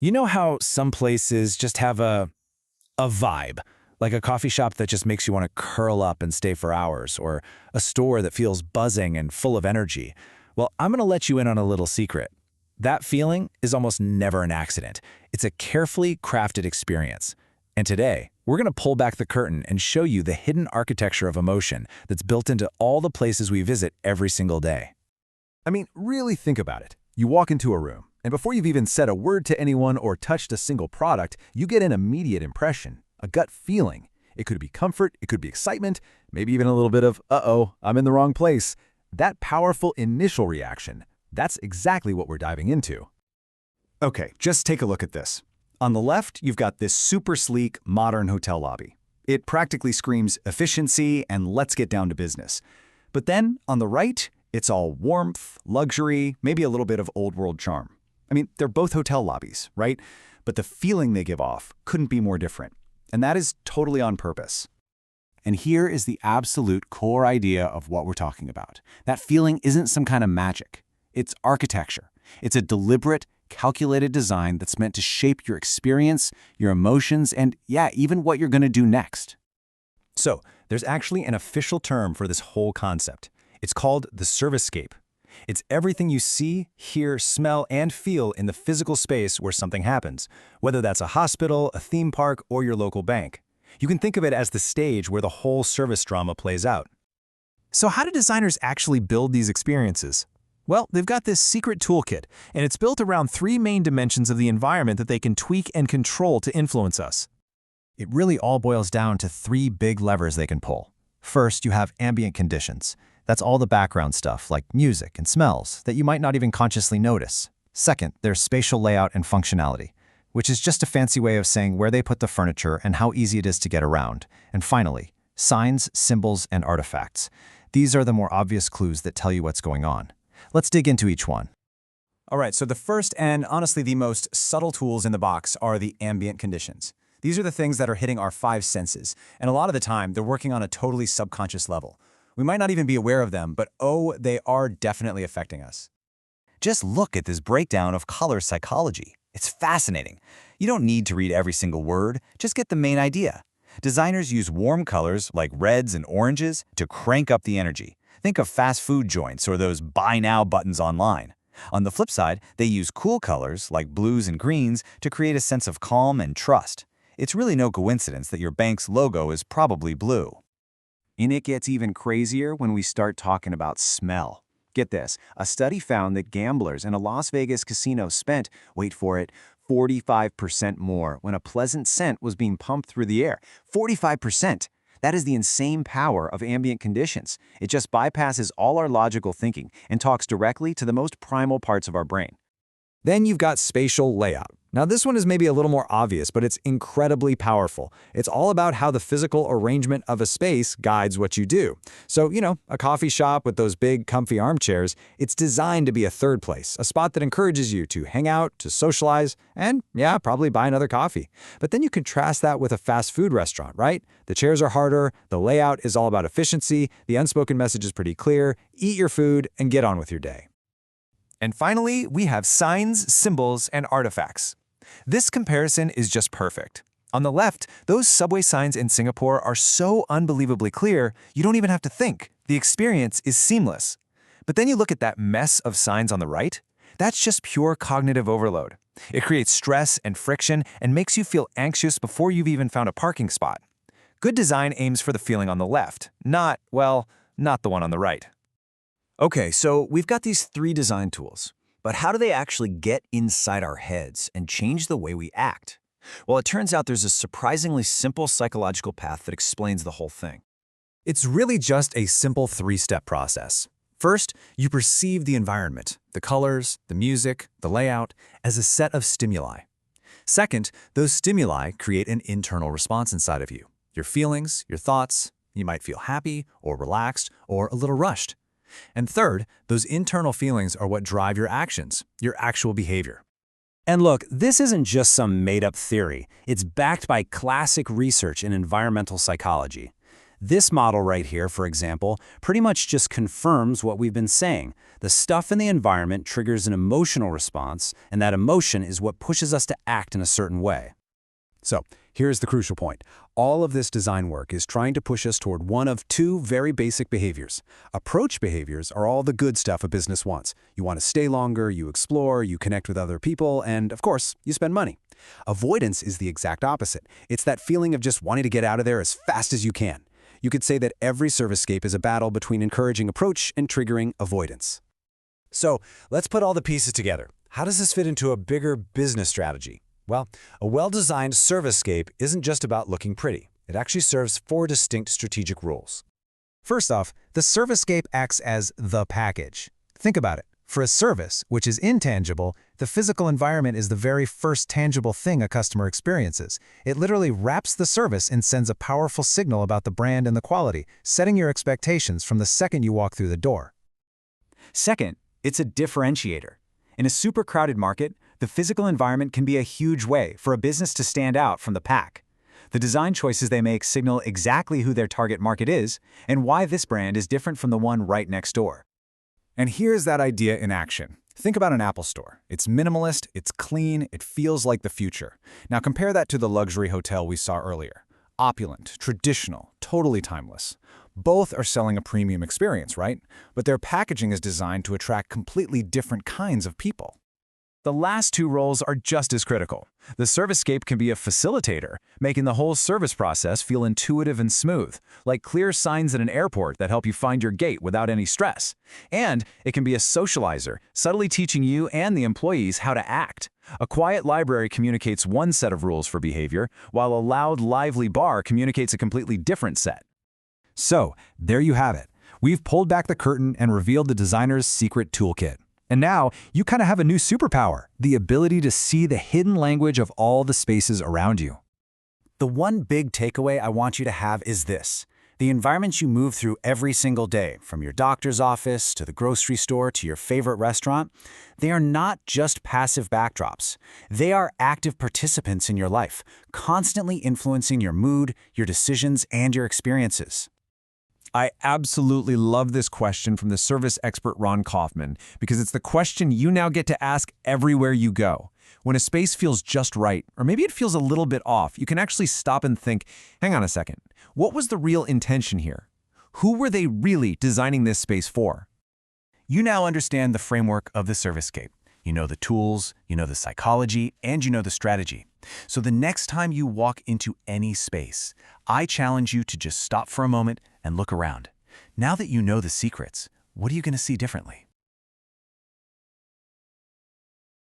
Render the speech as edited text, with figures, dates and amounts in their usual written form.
You know how some places just have a vibe, like a coffee shop that just makes you want to curl up and stay for hours, or a store that feels buzzing and full of energy? Well, I'm going to let you in on a little secret. That feeling is almost never an accident. It's a carefully crafted experience. And today, we're going to pull back the curtain and show you the hidden architecture of emotion that's built into all the places we visit every single day. I mean, really think about it. You walk into a room, and before you've even said a word to anyone or touched a single product, you get an immediate impression, a gut feeling. It could be comfort, it could be excitement, maybe even a little bit of, uh-oh, I'm in the wrong place. That powerful initial reaction, that's exactly what we're diving into. Okay, just take a look at this. On the left, you've got this super sleek, modern hotel lobby. It practically screams efficiency and let's get down to business. But then, on the right, it's all warmth, luxury, maybe a little bit of old-world charm. I mean, they're both hotel lobbies, right? But the feeling they give off couldn't be more different. And that is totally on purpose. And here is the absolute core idea of what we're talking about. That feeling isn't some kind of magic. It's architecture. It's a deliberate, calculated design that's meant to shape your experience, your emotions, and yeah, even what you're going to do next. So, there's actually an official term for this whole concept. It's called the Physicalscape. It's everything you see, hear, smell, and feel in the physical space where something happens, whether that's a hospital, a theme park, or your local bank. You can think of it as the stage where the whole service drama plays out. So how do designers actually build these experiences? Well, they've got this secret toolkit, and it's built around three main dimensions of the environment that they can tweak and control to influence us. It really all boils down to three big levers they can pull. First, you have ambient conditions. That's all the background stuff, like music and smells, that you might not even consciously notice. Second, there's spatial layout and functionality, which is just a fancy way of saying where they put the furniture and how easy it is to get around. And finally, signs, symbols, and artifacts. These are the more obvious clues that tell you what's going on. Let's dig into each one. All right, so the first and honestly the most subtle tools in the box are the ambient conditions. These are the things that are hitting our five senses, and a lot of the time they're working on a totally subconscious level. We might not even be aware of them, but oh, they are definitely affecting us. Just look at this breakdown of color psychology. It's fascinating. You don't need to read every single word, just get the main idea. Designers use warm colors like reds and oranges to crank up the energy. Think of fast food joints or those buy now buttons online. On the flip side, they use cool colors like blues and greens to create a sense of calm and trust. It's really no coincidence that your bank's logo is probably blue. And it gets even crazier when we start talking about smell. Get this, a study found that gamblers in a Las Vegas casino spent, wait for it, 45% more when a pleasant scent was being pumped through the air. 45%! That is the insane power of ambient conditions. It just bypasses all our logical thinking and talks directly to the most primal parts of our brain. Then you've got spatial layout. Now this one is maybe a little more obvious, but it's incredibly powerful. It's all about how the physical arrangement of a space guides what you do. So, a coffee shop with those big, comfy armchairs, it's designed to be a third place, a spot that encourages you to hang out, to socialize, and yeah, probably buy another coffee. But then you contrast that with a fast food restaurant, right? The chairs are harder, the layout is all about efficiency, the unspoken message is pretty clear, eat your food and get on with your day. And finally, we have signs, symbols, and artifacts. This comparison is just perfect. On the left, those subway signs in Singapore are so unbelievably clear, you don't even have to think. The experience is seamless. But then you look at that mess of signs on the right. That's just pure cognitive overload. It creates stress and friction and makes you feel anxious before you've even found a parking spot. Good design aims for the feeling on the left, not the one on the right. Okay, so we've got these three design tools, but how do they actually get inside our heads and change the way we act? Well, it turns out there's a surprisingly simple psychological path that explains the whole thing. It's really just a simple three-step process. First, you perceive the environment, the colors, the music, the layout, as a set of stimuli. Second, those stimuli create an internal response inside of you. Your feelings, your thoughts, you might feel happy or relaxed or a little rushed. And third, those internal feelings are what drive your actions, your actual behavior. And look, this isn't just some made-up theory. It's backed by classic research in environmental psychology. This model right here, for example, pretty much just confirms what we've been saying. The stuff in the environment triggers an emotional response, and that emotion is what pushes us to act in a certain way. So, here's the crucial point. All of this design work is trying to push us toward one of two very basic behaviors. Approach behaviors are all the good stuff a business wants. You want to stay longer, you explore, you connect with other people, and, of course, you spend money. Avoidance is the exact opposite. It's that feeling of just wanting to get out of there as fast as you can. You could say that every Servicescape is a battle between encouraging approach and triggering avoidance. So, let's put all the pieces together. How does this fit into a bigger business strategy? Well, a well-designed Servicescape isn't just about looking pretty. It actually serves 4 distinct strategic rules. First off, the Servicescape acts as the package. Think about it. For a service, which is intangible, the physical environment is the very first tangible thing a customer experiences. It literally wraps the service and sends a powerful signal about the brand and the quality, setting your expectations from the second you walk through the door. Second, it's a differentiator. In a super crowded market, the physical environment can be a huge way for a business to stand out from the pack. The design choices they make signal exactly who their target market is and why this brand is different from the one right next door. And here's that idea in action. Think about an Apple store. It's minimalist, it's clean, it feels like the future. Now compare that to the luxury hotel we saw earlier. Opulent, traditional, totally timeless. Both are selling a premium experience, right? But their packaging is designed to attract completely different kinds of people. The last 2 roles are just as critical. The Servicescape can be a facilitator, making the whole service process feel intuitive and smooth, like clear signs at an airport that help you find your gate without any stress. And it can be a socializer, subtly teaching you and the employees how to act. A quiet library communicates one set of rules for behavior, while a loud, lively bar communicates a completely different set. So, there you have it. We've pulled back the curtain and revealed the designer's secret toolkit. And now, you kind of have a new superpower, the ability to see the hidden language of all the spaces around you. The one big takeaway I want you to have is this. The environments you move through every single day, from your doctor's office to the grocery store to your favorite restaurant, they are not just passive backdrops. They are active participants in your life, constantly influencing your mood, your decisions, and your experiences. I absolutely love this question from the service expert Ron Kaufman because it's the question you now get to ask everywhere you go. When a space feels just right, or maybe it feels a little bit off, you can actually stop and think, hang on a second, what was the real intention here? Who were they really designing this space for? You now understand the framework of the Servicescape. You know the tools, you know the psychology, and you know the strategy. So the next time you walk into any space, I challenge you to just stop for a moment and look around. Now that you know the secrets, what are you going to see differently?